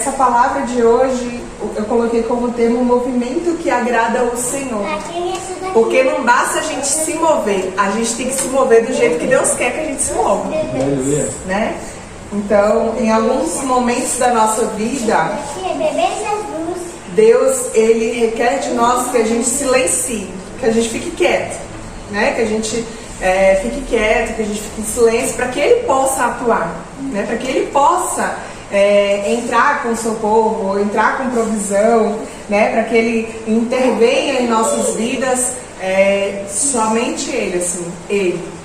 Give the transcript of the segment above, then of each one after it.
Essa palavra de hoje eu coloquei como termo movimento que agrada ao Senhor. Porque não basta a gente se mover, a gente tem que se mover do jeito que Deus quer que a gente se mova, né? Então, em alguns momentos da nossa vida, Deus, Ele requer de nós que a gente silencie, que a gente fique quieto, né? Que a gente fique quieto, que a gente fique em silêncio, para que Ele possa atuar, né? Para que Ele possa entrar com socorro, entrar com provisão, né? Para que Ele intervenha em nossas vidas, somente Ele, assim, Ele.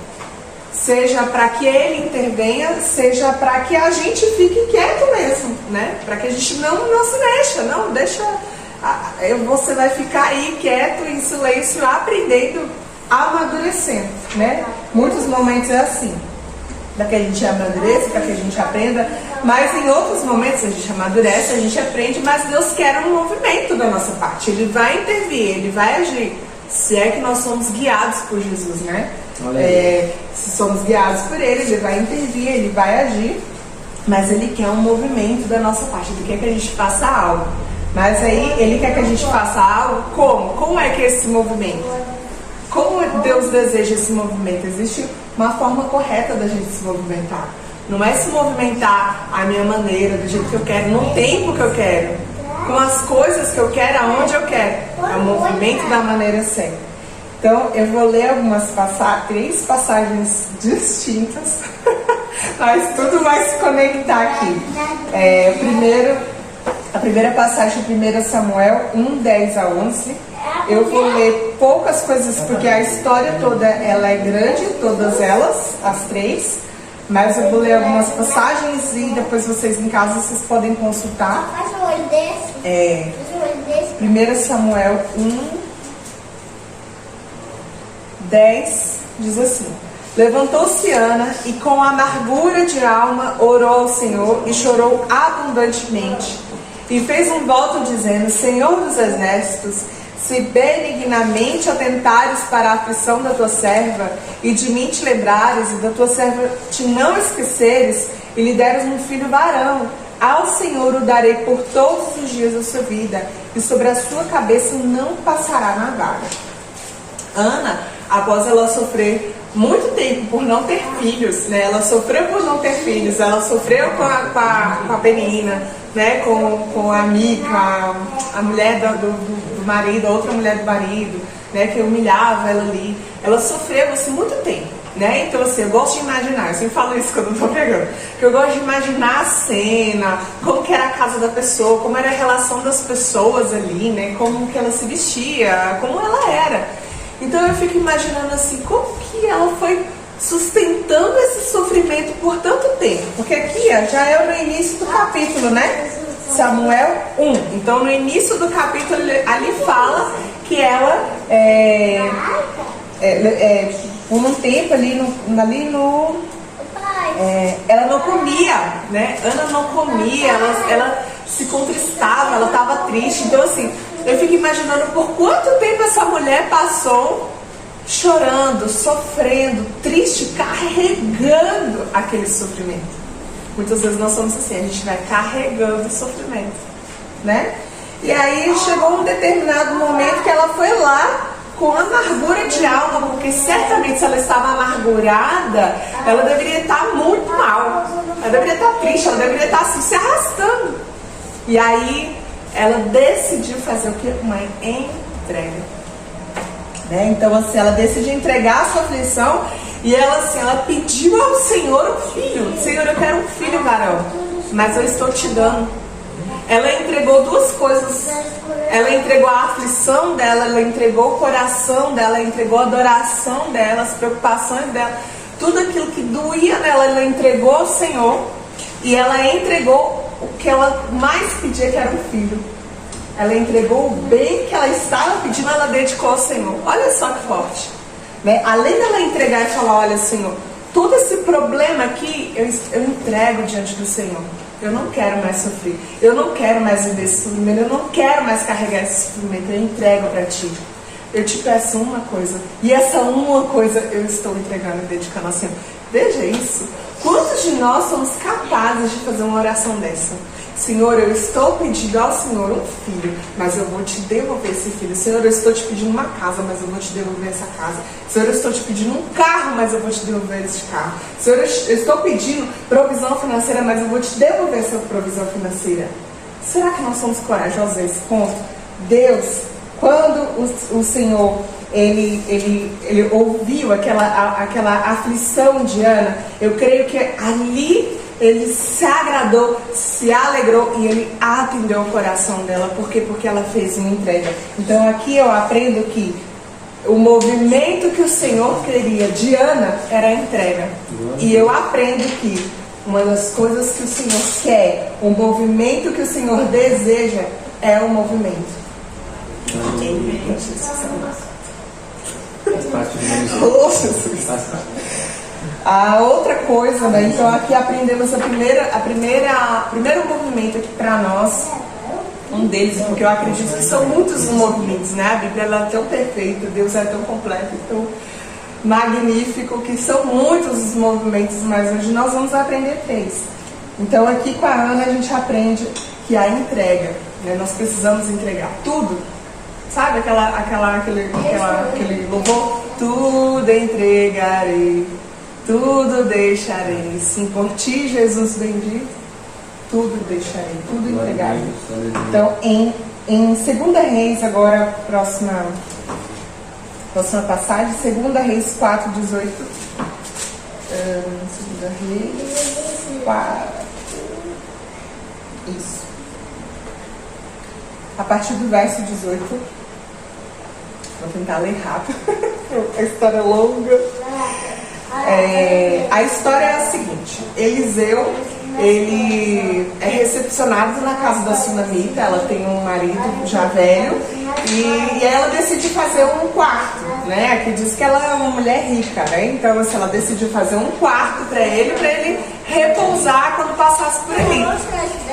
Seja para que Ele intervenha, seja para que a gente fique quieto mesmo, né? Para que a gente não se mexa, não deixa. Você vai ficar aí quieto, em silêncio, aprendendo, amadurecendo, né? Muitos momentos é assim, para que a gente amadureça, para que a gente aprenda, mas em outros momentos a gente amadurece, a gente aprende, mas Deus quer um movimento da nossa parte. Ele vai intervir, Ele vai agir, se é que nós somos guiados por Jesus, né? Se somos guiados por Ele vai intervir, Ele vai agir, mas Ele quer um movimento da nossa parte, Ele quer que a gente faça algo. Mas aí Ele quer que a gente faça algo como? Como é que é esse movimento? Como Deus deseja esse movimento? Existe uma forma correta da gente se movimentar. Não é se movimentar à minha maneira, do jeito que eu quero, no tempo que eu quero, com as coisas que eu quero, aonde eu quero. É o movimento da maneira certa. Então, eu vou ler três passagens distintas, mas tudo vai se conectar aqui. A primeira passagem, 1 Samuel 1, 10 a 11. Eu vou ler poucas coisas, porque a história toda ela é grande, todas elas, as três. Mas eu vou ler algumas passagens e depois vocês em casa vocês podem consultar. Faz o olho desse. 1 Samuel 1, 10 diz assim: Levantou-se Ana e com amargura de alma orou ao Senhor e chorou abundantemente. E fez um voto dizendo: Senhor dos exércitos, se benignamente atentares para a aflição da tua serva, e de mim te lembrares, e da tua serva te não esqueceres, e lhe deres um filho varão, ao Senhor o darei por todos os dias da sua vida, e sobre a sua cabeça não passará navalha. Ana, após ela sofrer muito tempo por não ter filhos, né? Ela sofreu por não ter filhos, ela sofreu com a Penina, né? com a Mica, a mulher do marido, a outra mulher do marido, né? Que humilhava ela ali. Ela sofreu assim, muito tempo, né? Então assim, eu gosto de imaginar, eu sempre falo isso quando eu estou pregando, que eu gosto de imaginar a cena, como que era a casa da pessoa, como era a relação das pessoas ali, né? Como que ela se vestia, como ela era. Então eu fico imaginando assim, como que ela foi sustentando esse sofrimento por tanto tempo. Porque aqui já é no início do capítulo, né? Samuel 1. Então no início do capítulo ali fala que ela por um tempo ela não comia, né? Ana não comia, ela se contristava, ela estava triste. Então assim, eu fico imaginando por quanto tempo essa mulher passou chorando, sofrendo, triste, carregando aquele sofrimento. Muitas vezes nós somos assim, a gente vai carregando o sofrimento, né? E aí chegou um determinado momento que ela foi lá com amargura de alma, porque certamente se ela estava amargurada, ela deveria estar muito mal, ela deveria estar triste, ela deveria estar assim, se arrastando. E aí ela decidiu fazer o que? Uma entrega, né? Então assim, ela decidiu entregar a sua aflição e ela pediu ao Senhor um filho. Senhor, eu quero um filho varão, mas eu estou te dando. Ela entregou duas coisas. Ela entregou a aflição dela, ela entregou o coração dela, ela entregou a adoração dela, as preocupações dela, tudo aquilo que doía nela, ela entregou ao Senhor. E ela entregou o que ela mais pedia, que era um filho. Ela entregou o bem que ela estava pedindo, ela dedicou ao Senhor. Olha só que forte, né? Além dela entregar e falar: olha, Senhor, todo esse problema aqui eu entrego diante do Senhor. Eu não quero mais sofrer, eu não quero mais viver esse sofrimento, eu não quero mais carregar esse sofrimento, eu entrego para Ti. Eu te peço uma coisa, e essa uma coisa eu estou entregando e dedicando ao Senhor. Veja isso. Quantos de nós somos capazes de fazer uma oração dessa? Senhor, eu estou pedindo ao Senhor um filho, mas eu vou te devolver esse filho. Senhor, eu estou te pedindo uma casa, mas eu vou te devolver essa casa. Senhor, eu estou te pedindo um carro, mas eu vou te devolver esse carro. Senhor, eu estou pedindo provisão financeira, mas eu vou te devolver essa provisão financeira. Será que nós somos corajosos a esse ponto? Deus, quando o Senhor ele ouviu aquela aflição de Ana, eu creio que ali ele se agradou, se alegrou e ele atendeu o coração dela. Por quê? Porque ela fez uma entrega. Então aqui eu aprendo que o movimento que o Senhor queria de Ana era a entrega. E eu aprendo que uma das coisas que o Senhor quer, o movimento que o Senhor deseja é o movimento. A outra coisa, né? Então aqui aprendemos primeiro movimento aqui para nós, um deles, porque eu acredito que são muitos movimentos, né? A Bíblia ela é tão perfeita, Deus é tão completo, tão magnífico, que são muitos os movimentos, mas hoje nós vamos aprender 3. Então aqui com a Ana a gente aprende que a entrega, né? Nós precisamos entregar tudo. Sabe aquele louvor? Tudo entregarei, tudo deixarei. Sim, por ti, Jesus bendito, tudo deixarei, tudo entregarei. Então, em 2 Reis, agora, próxima passagem, 2 Reis 4, 18. 2 Reis 4. Isso. A partir do verso 18. Vou tentar ler rápido. A história é longa. A história é a seguinte: Eliseu, ele é recepcionado na casa da sunamita. Ela tem um marido já velho e ela decide fazer um quarto, né? Aqui diz que ela é uma mulher rica, né? Então assim, ela decidiu fazer um quarto para ele repousar quando passasse por ali,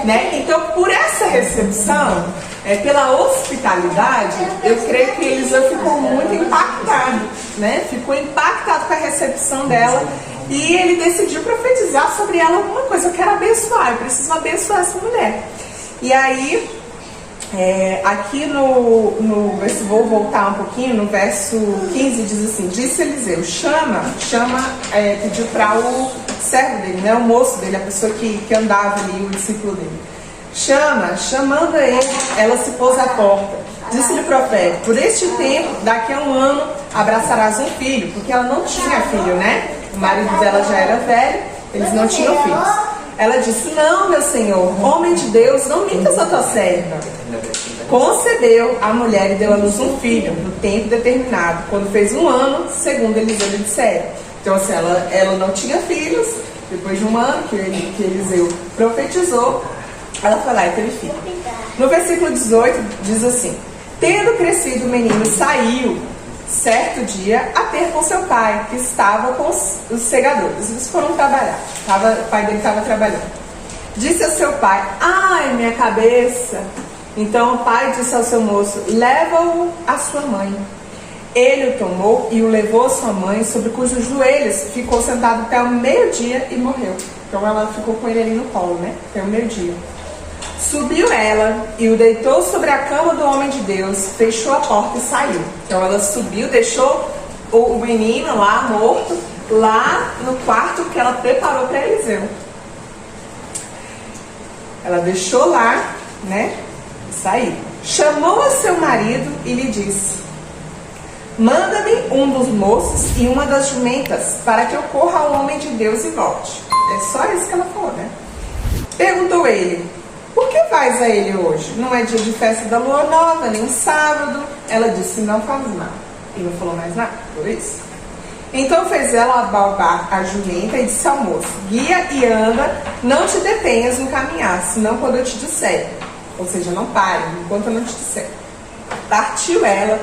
né? Então por essa recepção, pela hospitalidade, eu creio que Eliseu ficou muito impactado, né? Ficou impactado com a recepção dela e ele decidiu profetizar sobre ela alguma coisa. Eu quero abençoar, eu preciso abençoar essa mulher. E aí, aqui vou voltar um pouquinho, no verso 15 diz assim: disse Eliseu, pediu para o servo dele, né? O moço dele, a pessoa que andava ali, o discípulo dele. Chamando ele, ela se pôs à porta. Disse-lhe o profeta: por este tempo, daqui a um ano, abraçarás um filho. Porque ela não tinha filho, né? O marido dela já era velho, eles não tinham filhos. Ela disse: não, meu senhor, homem de Deus, não mintas a tua serva. Concebeu a mulher e deu à luz um filho, no tempo determinado, quando fez 1 ano, segundo Eliseu lhe disseram. Então assim, ela não tinha filhos. Depois de 1 ano que Eliseu profetizou, ela foi lá e teve filho. No versículo 18 diz assim: tendo crescido o menino, saiu certo dia a ter com seu pai, que estava com os segadores. Eles foram trabalhar. O pai dele estava trabalhando. Disse ao seu pai: ai, minha cabeça. Então o pai disse ao seu moço: leva-o à sua mãe. Ele o tomou e o levou à sua mãe, sobre cujos joelhos ficou sentado até o meio-dia e morreu. Então ela ficou com ele ali no colo, né? Até o meio-dia. Subiu ela e o deitou sobre a cama do homem de Deus, fechou a porta e saiu. Então ela subiu, deixou o menino lá morto, lá no quarto que ela preparou para Eliseu. Ela deixou lá, né? E saiu. Chamou a seu marido e lhe disse: manda-me um dos moços e uma das jumentas, para que eu corra ao homem de Deus e volte. É só isso que ela falou, né? Perguntou ele: por que vais a ele hoje? Não é dia de festa da lua nova, nem sábado. Ela disse: não faz nada. E não falou mais nada, por isso. Então fez ela abalbar a jumenta e disse ao moço: guia e anda, não te detenhas no caminhar, senão quando eu te disser. Ou seja, não pare, enquanto eu não te disser. Partiu ela,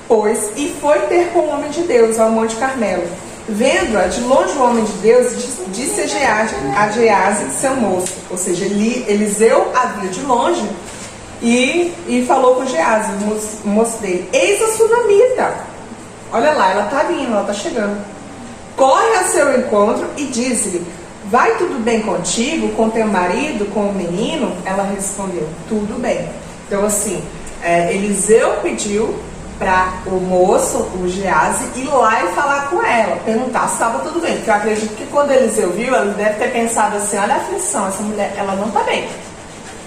pois, e foi ter com o homem de Deus ao Monte Carmelo. Vendo-a de longe o homem de Deus, disse a Gease, seu moço. Ou seja, Eliseu a viu de longe e falou com Gease, o moço dele: eis a sunamita. Olha lá, ela está vindo, ela está chegando. Corre a seu encontro e diz-lhe: vai tudo bem contigo, com teu marido, com o menino? Ela respondeu, tudo bem. Então assim, Eliseu pediu para o moço, o Geazi, ir lá e falar com ela, perguntar se estava tudo bem. Porque eu acredito que quando Eliseu viu, ele deve ter pensado assim, olha a aflição, essa mulher, ela não está bem.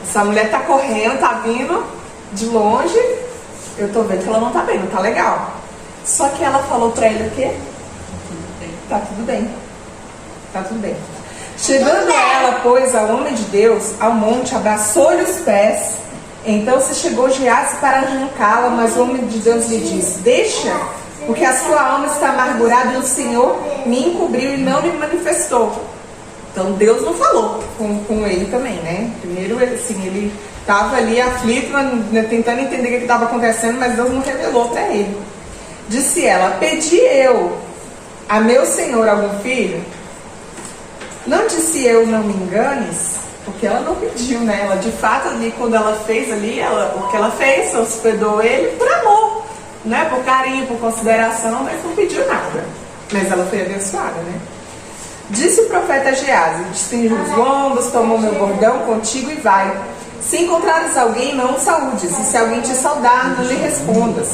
Essa mulher está correndo, está vindo de longe, eu estou vendo que ela não está bem, não está legal. Só que ela falou para ele o quê? Tá tudo bem. Tá tudo bem. Chegando ela, pois, ao homem de Deus, ao monte, abraçou-lhe os pés. Então se chegou Geazi para arrancá-la, mas o homem de Deus lhe disse, deixa, porque a sua alma está amargurada e o Senhor me encobriu e não me manifestou. Então Deus não falou com ele também, né? Primeiro, assim, ele estava ali aflito, tentando entender o que estava acontecendo, mas Deus não revelou para ele. Disse ela, pedi eu a meu senhor algum filho? Não disse eu, não me enganes? Porque ela não pediu, né? Ela de fato ali, quando ela fez ali, o que ela fez, hospedou ele por amor, né? Por carinho, por consideração, mas não pediu nada. Mas ela foi abençoada, né? Disse o profeta Geazi, destinge os lombos, toma o meu bordão contigo e vai. Se encontrares alguém, não o saúdes, e se alguém te saudar, não lhe respondas.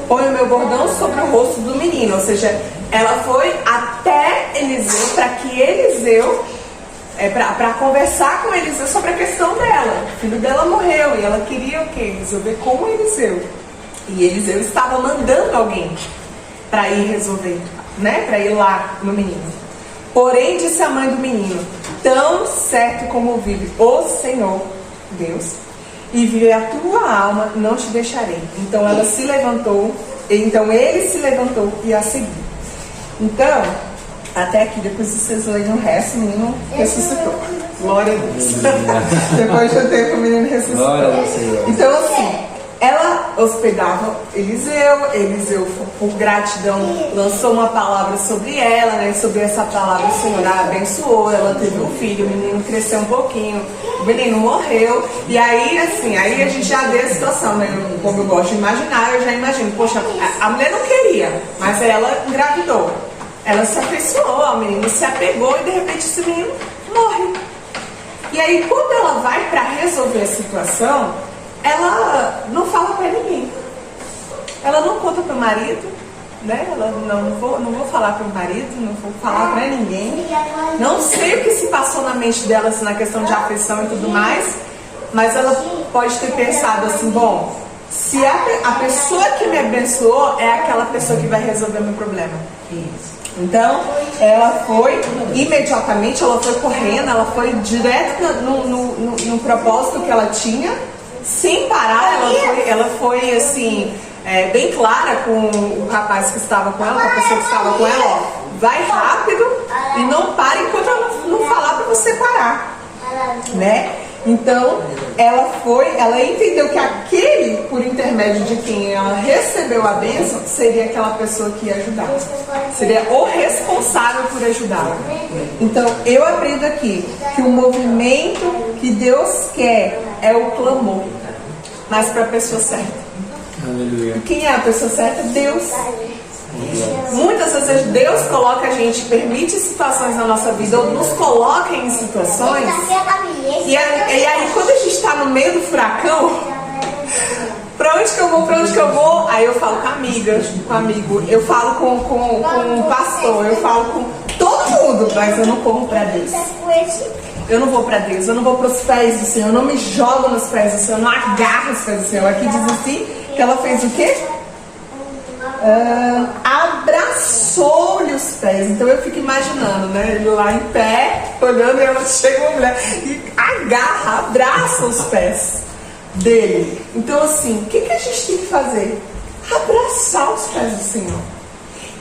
Põe o meu bordão sobre o rosto do menino. Ou seja, ela foi até Eliseu, para que Eliseu, para conversar com Eliseu sobre a questão dela. O filho dela morreu e ela queria o quê? Resolver com Eliseu. E Eliseu estava mandando alguém para ir resolver, né? Para ir lá no menino. Porém, disse a mãe do menino, tão certo como vive o Senhor, Deus, e vive a tua alma, não te deixarei. Então ela se levantou, então ele se levantou e a seguiu. Então, até aqui, depois vocês leem o resto, o menino ressuscitou. Glória a Deus. Depois de um tempo o menino ressuscitou. Glória a Deus, Senhor. Então assim, ela hospedava Eliseu por gratidão lançou uma palavra sobre ela, né? Sobre essa palavra o Senhor a abençoou, ela teve um filho, o menino cresceu um pouquinho, o menino morreu, e aí assim, aí a gente já vê a situação, né? Como eu gosto de imaginar, eu já imagino, poxa, a mulher não queria, mas ela engravidou, ela se afeiçoou ao menino, se apegou e de repente esse menino morre. E aí quando ela vai para resolver a situação, ela não fala para ninguém. Ela não conta para o marido, né? Ela não vou falar para o marido, não vou falar para ninguém. Não sei o que se passou na mente dela assim, na questão de afeição e tudo mais, mas ela pode ter pensado assim, bom, se a pessoa que me abençoou é aquela pessoa que vai resolver meu problema. Então, ela foi imediatamente, ela foi correndo, ela foi direto no propósito que ela tinha. Sem parar, ela foi assim, bem clara com o rapaz que estava com ela, com a pessoa que estava com ela, ó, vai rápido e não pare enquanto ela não falar para você parar, né? Então, ela entendeu que aquele, por intermédio de quem ela recebeu a bênção, seria aquela pessoa que ia ajudar, seria o responsável por ajudá-la. Então, eu aprendo aqui que o movimento que Deus quer é o clamor, mas para a pessoa certa. Aleluia. Quem é a pessoa certa? Deus. Muitas vezes Deus coloca a gente, permite situações na nossa vida, ou nos coloca em situações, e aí quando a gente está no meio do furacão, pra onde que eu vou? Aí eu falo com amigas, com amigo, eu falo com o pastor, eu falo com todo mundo, mas eu não corro para Deus. Eu não vou para Deus, eu não vou para os pés do Senhor, eu não me jogo nos pés do Senhor, eu não agarro os pés do Senhor. Aqui diz assim, que ela fez o quê? Abraçou-lhe os pés. Então eu fico imaginando, né? Ele lá em pé, olhando, e ela chega uma mulher e agarra, abraça os pés dele. Então assim, o que a gente tem que fazer? Abraçar os pés do Senhor,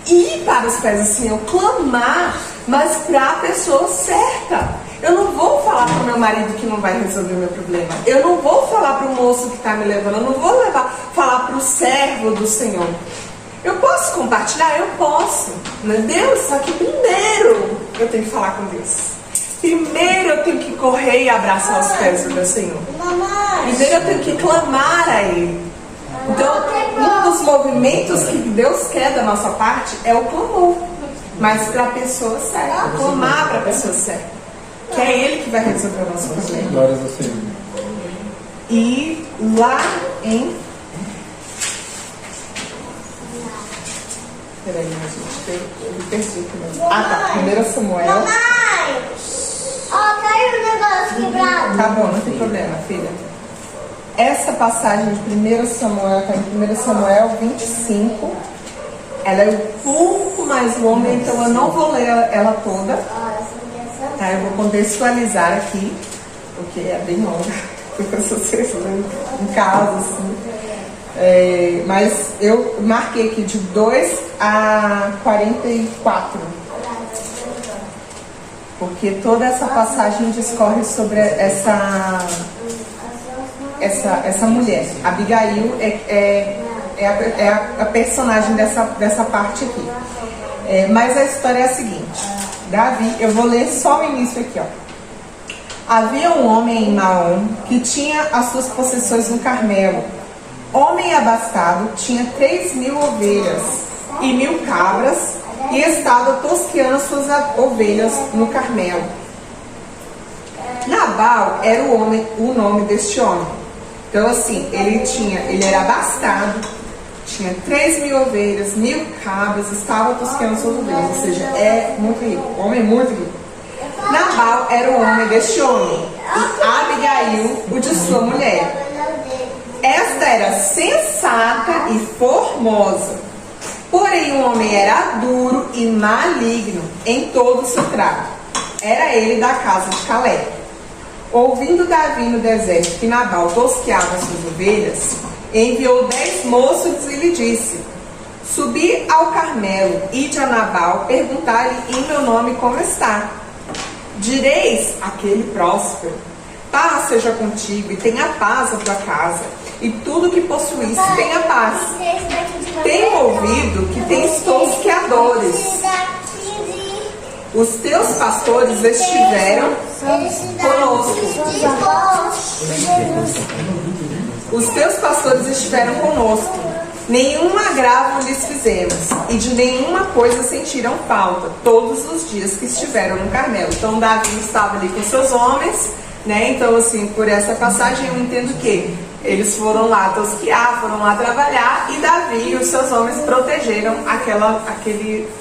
ir para os pés do Senhor, clamar, mas para a pessoa certa. Eu não vou falar para o meu marido que não vai resolver o meu problema. Eu não vou falar para o moço que está me levando. Eu não vou falar para o servo do Senhor. Eu posso compartilhar? Eu posso. Meu Deus, só que primeiro eu tenho que falar com Deus. Primeiro eu tenho que correr e abraçar os pés do meu Senhor. Primeiro eu tenho que clamar a Ele. Então, um dos movimentos que Deus quer da nossa parte é o clamor. Mas para a pessoa certa. Clamar para a pessoa certa. que é Ele que vai resolver o nosso problema. Glórias ao Senhor. E lá em... Peraí, minha gente, eu perdi aqui mesmo. Ah, tá, 1 Samuel. Mamãe! Ó, caiu um negócio quebrado. Tá bom, não tem problema, filha. Essa passagem de 1 Samuel está em 1 Samuel 25. Ela é um pouco mais longa, então eu não vou ler ela toda. Tá, eu vou contextualizar aqui, porque é bem longa. Para vocês lerem em casa, assim. Mas eu marquei aqui de 2 a 44. Porque toda essa passagem discorre sobre essa mulher. Abigail é a personagem dessa parte aqui. Mas a história é a seguinte. Davi, eu vou ler só o início aqui, ó. Havia um homem em Maom que tinha as suas possessões no Carmelo. Homem abastado, tinha 3.000 ovelhas e 1.000 cabras e estava tosqueando suas ovelhas no Carmelo. Nabal era o nome deste homem. Então assim, ele era abastado, tinha 3.000 ovelhas, 1.000 cabras, estava tosqueando suas ovelhas, ou seja, é muito rico, homem muito rico. Nabal era o homem deste homem, e Abigail, o de sua mulher. Esta era sensata e formosa, porém o homem era duro e maligno em todo o seu trato. Era ele da casa de Caleb. Ouvindo Davi no deserto que Nabal tosqueava suas ovelhas, enviou 10 moços e lhe disse: Subi ao Carmelo, ide a Nabal, perguntai-lhe em meu nome como está. Direis aquele próspero: paz seja contigo e tenha paz a tua casa, e tudo que possuísse tenha paz. Tenho ouvido que tens tosqueadores. Os teus pastores estiveram conosco. Os teus pastores estiveram conosco. Nenhum agravo lhes fizemos, e de nenhuma coisa sentiram falta, todos os dias que estiveram no Carmelo. Então Davi estava ali com seus homens, né? Então assim, por essa passagem eu entendo que eles foram lá tosquear, foram lá trabalhar, e Davi e os seus homens protegeram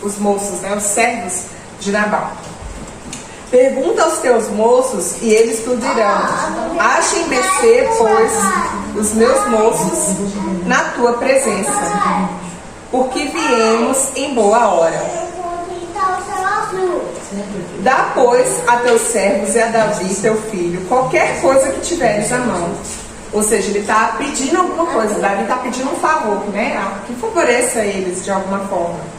os moços, né? Os servos de Nabal. Pergunta aos teus moços e eles te dirão: achem mercê, pois, os meus moços na tua presença, porque viemos em boa hora. Dá, pois, a teus servos e a Davi, teu filho, qualquer coisa que tiveres à mão. Ou seja, ele está pedindo alguma coisa, Davi está pedindo um favor, né? Que favoreça eles de alguma forma.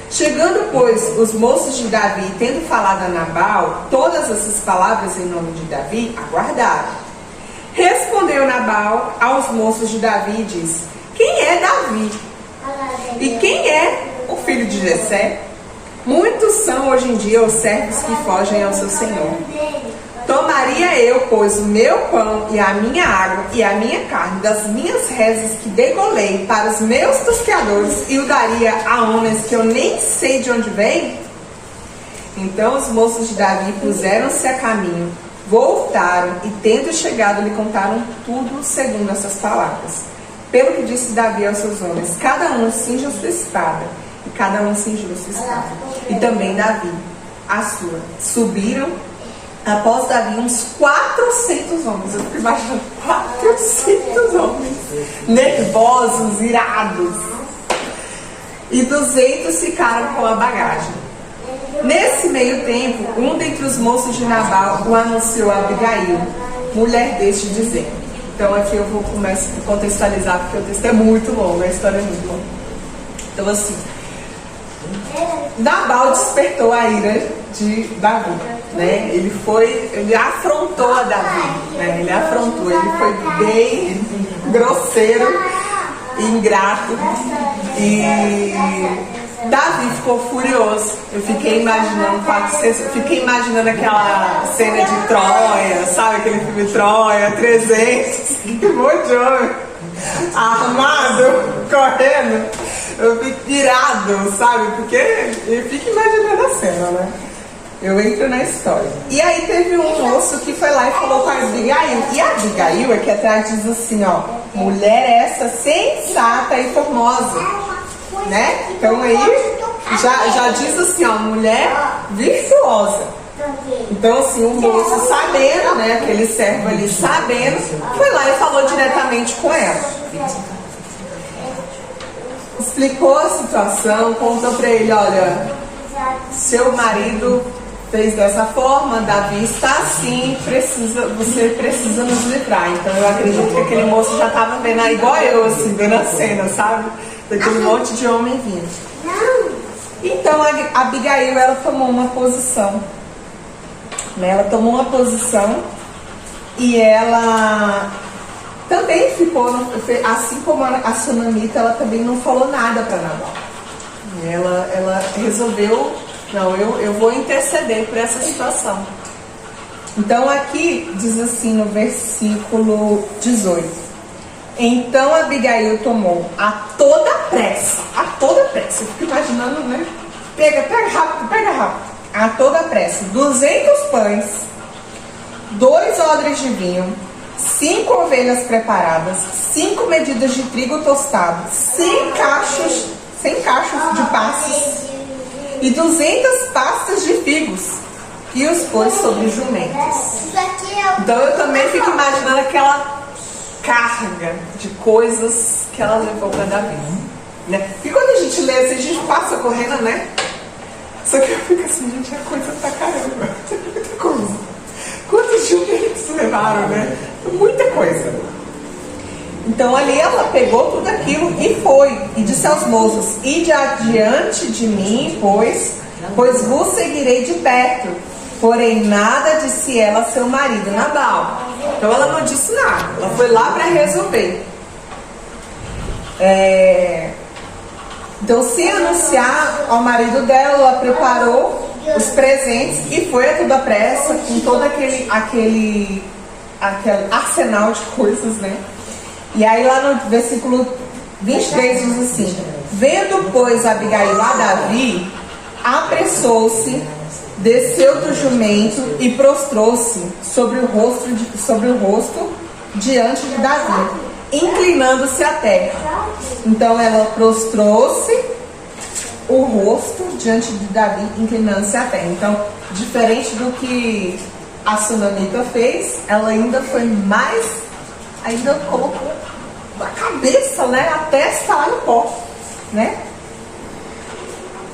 Chegando, pois, os moços de Davi, tendo falado a Nabal todas essas palavras em nome de Davi, aguardaram. Respondeu Nabal aos moços de Davi e disse: quem é Davi? E quem é o filho de Jessé? Muitos são hoje em dia os servos que fogem ao seu senhor. Tomaria eu, pois, o meu pão e a minha água e a minha carne das minhas rezas que degolei para os meus tosqueadores e o daria a homens que eu nem sei de onde vêm? Então os moços de Davi puseram-se a caminho, voltaram e, tendo chegado, lhe contaram tudo segundo essas palavras. Pelo que disse Davi aos seus homens: cada um cinja a sua espada. E cada um cingiu a sua espada. E também Davi a sua. Subiram após Davi uns 400 homens. Eu fico imaginando 400 homens nervosos, irados. E 200 ficaram com a bagagem. Nesse meio tempo, um dentre os moços de Nabal o anunciou a Abigail, mulher deste, dizendo. Então aqui eu vou começar a contextualizar, porque o texto é muito longo, a história é muito longa. Então assim, Nabal despertou a ira de Davi, né? Ele afrontou a Davi, né? Ele foi bem grosseiro, ingrato, e Davi ficou furioso. Eu fiquei imaginando aquela cena de Troia, sabe aquele filme Troia, 300, um monte de homem armado, correndo. Eu fico irado, sabe? Porque eu fico imaginando a cena, né? Eu entro na história. E aí teve um moço que foi lá e falou com a Abigail. E a Abigail aqui atrás diz assim, ó, mulher essa sensata e formosa, né? Então aí já diz assim, ó, mulher virtuosa. Então assim, o moço sabendo, né, aquele servo ali sabendo, foi lá e falou diretamente com ela. Explicou a situação, contou pra ele, olha, seu marido fez dessa forma, Davi está assim, você precisa nos livrar. Então eu acredito que aquele moço já estava vendo, igual eu, assim, vendo a cena, sabe? Daquele monte de homem vindo. Então a Abigail, ela tomou uma posição. Ela tomou uma posição e ela também ficou, assim como a sunamita, ela também não falou nada para Nabal. Ela resolveu, não, eu vou interceder por essa situação. Então aqui diz assim no versículo 18: então Abigail tomou a toda pressa, eu fico imaginando, né? Pega rápido, a toda pressa, 200 pães, 2 odres de vinho, 5 ovelhas preparadas, 5 medidas de trigo tostado, 100 cachos de passas e 200 pastas de figos, e os pôs sobre jumentos. Então eu também fico imaginando aquela carga de coisas que ela levou para Davi, né? E quando a gente lê assim, a gente passa correndo, né? Só que eu fico assim, gente, é coisa pra caramba. Muita coisa. Quantos jumentos levaram, né? Muita coisa. Então ali ela pegou tudo aquilo e foi. E disse aos moços: ide adiante de mim, pois vos seguirei de perto. Porém nada disse ela a seu marido Nabal. Então ela não disse nada. Ela foi lá para resolver. Então, sem anunciar ao marido dela, ela preparou os presentes e foi a toda pressa, com todo aquele arsenal de coisas, né? E aí lá no versículo 23 diz assim: vendo, pois, Abigail a Davi, apressou-se, desceu do jumento e prostrou-se sobre o rosto diante de Davi, inclinando-se à terra. Então ela prostrou-se o rosto diante de Davi, inclinando-se à terra. Então, diferente do que a sunamita fez, ela ainda foi mais, ainda colocou a cabeça, né, a testa lá no pó, né?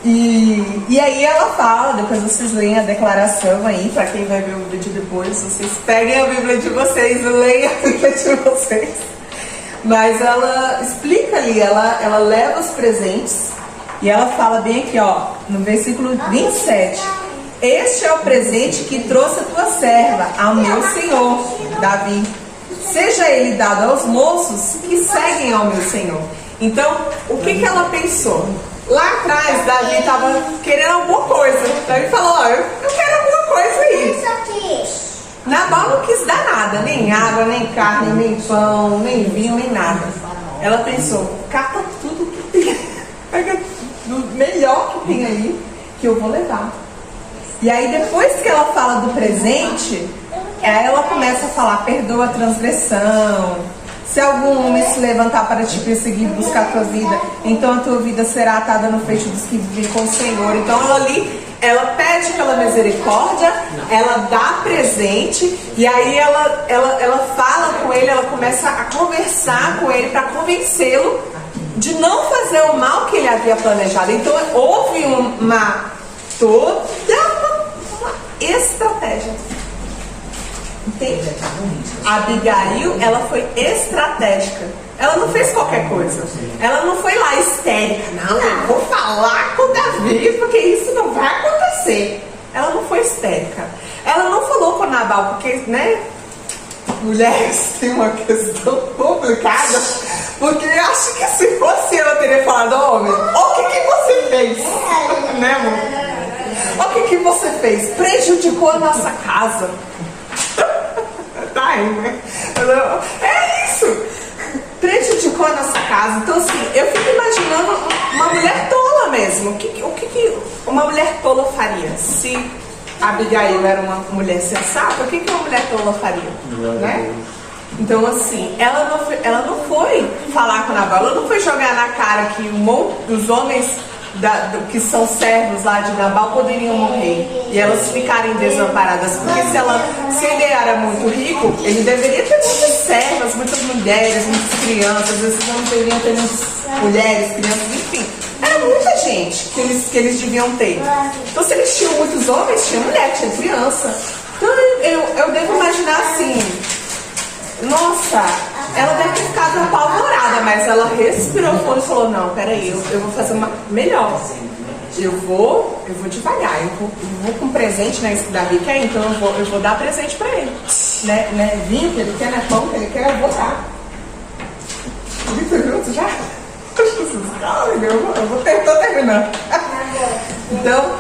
E aí ela fala, depois vocês leem a declaração aí, para quem vai ver o vídeo depois, vocês peguem a Bíblia de vocês, leiam a Bíblia de vocês. Mas ela explica ali, ela leva os presentes e ela fala bem aqui, ó, no versículo 27. Este é o presente que trouxe a tua serva ao meu senhor, Davi. Seja ele dado aos moços que seguem ao meu senhor. Então, o que ela pensou? Lá atrás, Davi estava querendo alguma coisa. Davi falou, ó, eu quero alguma coisa aí. Nabal não quis dar nada, nem água, nem carne, nem pão, nem vinho, nem nada. Ela pensou, cata tudo que tem, pega o melhor que tem aí, que eu vou levar. E aí depois que ela fala do presente, aí ela começa a falar, perdoa a transgressão. Se algum homem se levantar para te perseguir e buscar a tua vida, então a tua vida será atada no feixe dos que vivem com o Senhor. Então ela ali, ela pede pela misericórdia, ela dá presente, e aí ela fala com ele, ela começa a conversar com ele para convencê-lo de não fazer o mal que ele havia planejado. Então houve toda uma estratégia. Entende? A Abigail, ela foi estratégica. Ela não fez qualquer coisa. Ela não foi lá histérica. Não, eu vou falar com o Davi, porque isso não vai acontecer. Ela não foi histérica. Ela não falou com Nabal, porque, né? Mulheres têm uma questão complicada. Porque eu acho que se fosse eu teria falado, homem, o que você fez? Né, amor? O que você fez? Prejudicou a nossa casa. Tá aí, né? É isso! Prejudicou a nossa casa. Então, assim, eu fico imaginando uma mulher tola mesmo. O que uma mulher tola faria? Se Abigail era uma mulher sensata, o que uma mulher tola faria? Né? Então, assim, ela não foi falar com Nabal, ela não foi jogar na cara que os homens que são servos lá de Nabal poderiam morrer e elas ficarem desamparadas, porque se ele era muito rico, ele deveria ter muitas servas, muitas mulheres, muitas crianças, esses homens deveriam ter muitas mulheres, crianças, enfim, era muita gente que eles deviam ter. Então, se eles tinham muitos homens, tinha mulher, tinha criança. Então, eu devo imaginar assim, nossa, ela deve ter ficado apavorada, mas ela respirou fundo e falou, não, peraí, eu vou fazer uma melhor. Eu vou devagar, eu vou com presente, né? Isso que Davi quer, então eu vou dar presente pra ele. Né? Vinho que ele quer, né? Pão que ele quer, eu vou dar. 30 minutos já? Eu vou terminando. Então,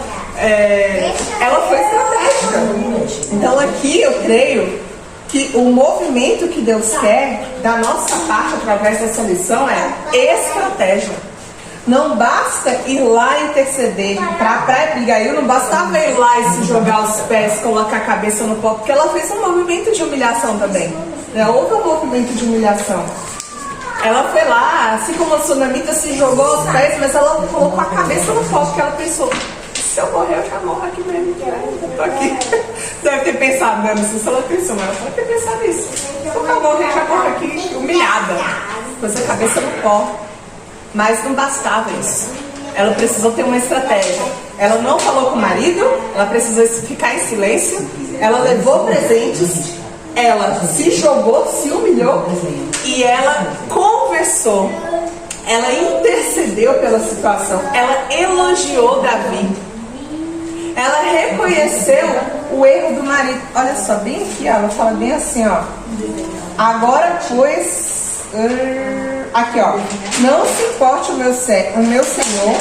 ela foi estratégica. Então aqui eu creio que o movimento que Deus quer da nossa parte através dessa lição é estratégia. Não basta ir lá interceder para Abigail, não bastava ir lá e se jogar aos pés, colocar a cabeça no pó, porque ela fez um movimento de humilhação também, né? Houve um movimento de humilhação. Ela foi lá, assim como a Sunamita se jogou aos pés, mas ela colocou a cabeça no pó, porque ela pensou, se eu morrer, eu já morro aqui mesmo. Eu tô aqui. Deve ter pensado, né? Não sei se ela pensou, mas ela deve ter pensado isso. Se eu morrer, eu já morro aqui humilhada. Pôs a cabeça no pó. Mas não bastava isso. Ela precisou ter uma estratégia. Ela não falou com o marido, ela precisou ficar em silêncio. Ela levou presentes, ela se jogou, se humilhou e ela conversou. Ela intercedeu pela situação. Ela elogiou Davi. Ela reconheceu o erro do marido. Olha só, bem aqui, ó, ela fala bem assim, ó. Agora, pois, aqui, ó. Não se importe o meu senhor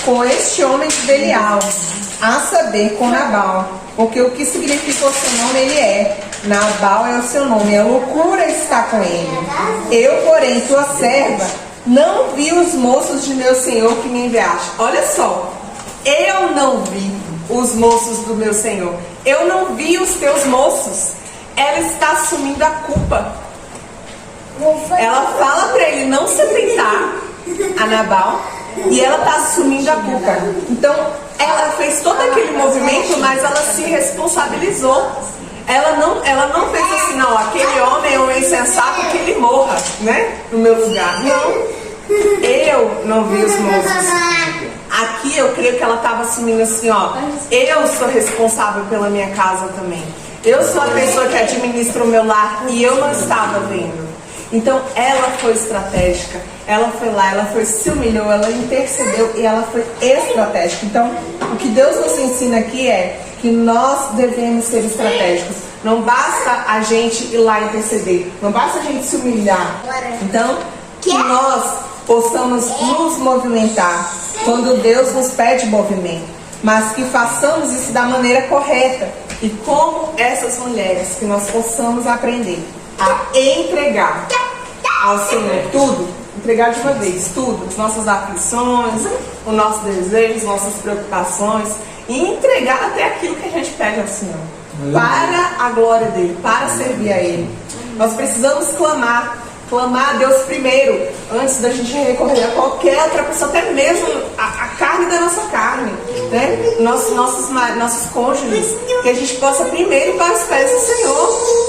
com este homem de Belial, a saber, com Nabal. Porque o que significa o seu nome, ele é. Nabal é o seu nome, a loucura está com ele. Eu, porém, tua serva, não vi os moços de meu senhor que me enviaste. Olha só, eu não vi os moços do meu senhor. Eu não vi os teus moços. Ela está assumindo a culpa. Ela fala para ele não se atentar a Nabal e ela está assumindo a culpa. Então, ela fez todo aquele movimento, mas ela se responsabilizou. Ela não fez assim, não, aquele homem é um insensato, que ele morra, né? No meu lugar. Não. Eu não vi os moços. Aqui eu creio que ela estava assumindo assim, ó, eu sou responsável pela minha casa também. Eu sou a pessoa que administra o meu lar e eu não estava vendo. Então ela foi estratégica. Ela foi lá, ela se humilhou, ela intercedeu e ela foi estratégica. Então o que Deus nos ensina aqui é que nós devemos ser estratégicos. Não basta a gente ir lá interceder, não basta a gente se humilhar. Então que nós possamos nos movimentar quando Deus nos pede movimento, mas que façamos isso da maneira correta e como essas mulheres, que nós possamos aprender a entregar ao Senhor tudo, entregar de uma vez tudo, as nossas aflições, o nosso desejo, as nossas preocupações, e entregar até aquilo que a gente pede ao Senhor, para a glória dele, para servir a ele. Nós precisamos clamar a Deus primeiro, antes da gente recorrer a qualquer outra pessoa, até mesmo a carne da nossa carne, né? Nossos cônjuges, que a gente possa primeiro ir para os pés do Senhor.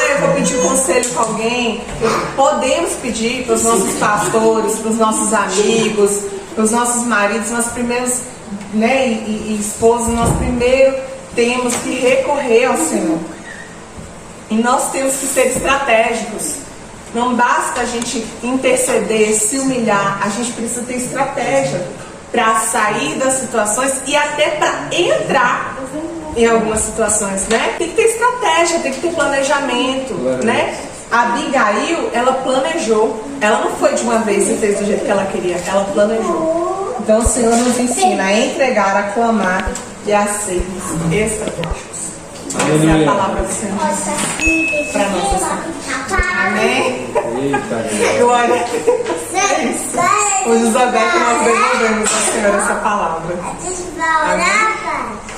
Eu vou pedir conselho com alguém. Podemos pedir para os nossos pastores, para os nossos amigos, para os nossos maridos. Nós primeiros, né, e esposas, nós primeiro temos que recorrer ao Senhor. E nós temos que ser estratégicos. Não basta a gente interceder, se humilhar, a gente precisa ter estratégia para sair das situações e até para entrar em algumas situações, né? Tem que ter estratégia, tem que ter planejamento, né? A Abigail, ela planejou, ela não foi de uma vez e fez do jeito que ela queria, ela planejou. Então o Senhor nos ensina a entregar, a clamar e a sermos estratégicos. Essa é a palavra do Senhor para nós. Amém? Glória a Deus. Hoje, Isabel, nós devolvemos ao Senhor essa palavra. Amém?